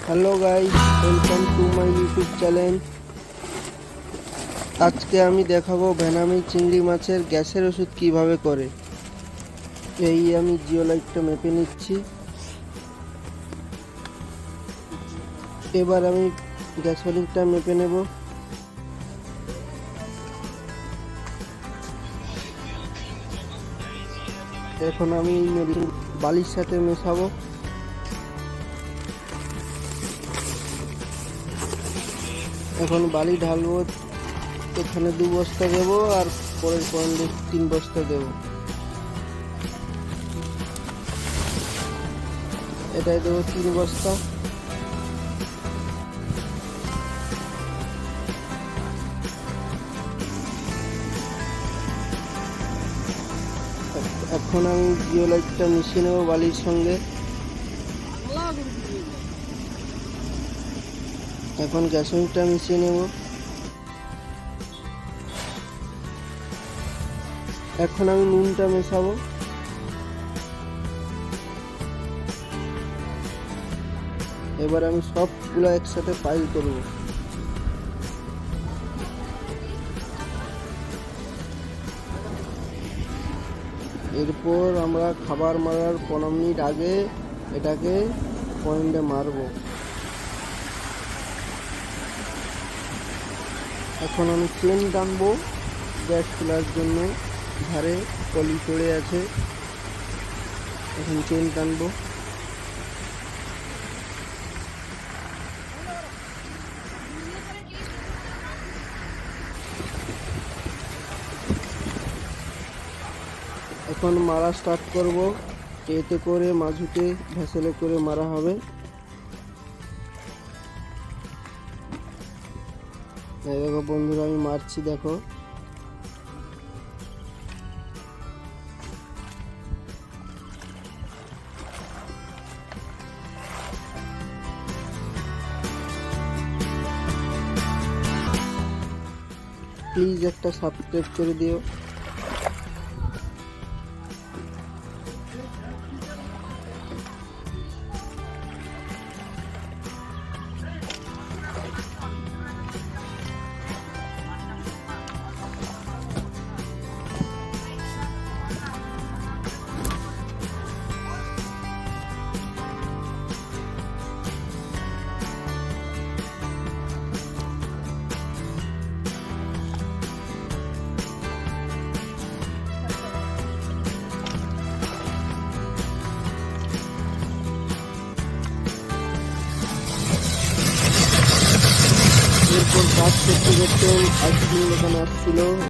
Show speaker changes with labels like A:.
A: Hello guys, welcome to my YouTube channel. আজকে আমি দেখাবো ভেনামি চিংড়ি মাছের গ্যাসের ওষুধ কিভাবে করে। এই আমি জিওলাইটটা মেপে নিচ্ছি। এবার আমি গ্যাসোলিনটা মেপে নেব। এখন আমি মেডিসিন বালির সাথে মেশাবো। এখন বালি ঢালবো, এখানে 2 বস্তা দেবো আর পরের পয়েন্টে 3 বস্তা দেবো। এটাই দেবো 3 বস্তা। এখন আমি জিওলাইটটা মিশিয়ে নেবো বালির সঙ্গে। এখন গ্যাসোলিনটা মিশিয়ে নেব। এখন আমি নুনটা মেশাবো। এবার আমি সবগুলো একসাথে পাইল করব। এরপর আমরা খাবার মারার 15 মিনিট আগে এটাকে পয়েন্টে মারবো। এখন আমি চেন টানবো গ্যাস চুলার জন্য। ধারে পলি পড়ে আছে, এখন চেন টানবো। এখন মারা স্টার্ট করব। এতে করে মাঝুতে ভেসেলে করে মারা হবে। দেখো বন্ধুরা, আমি মারছি, দেখো। প্লিজ একটা সাবস্ক্রাইব করে দিও। এরপর কাজ করতে করতে আইসক্রিম দোকানে আসছিল।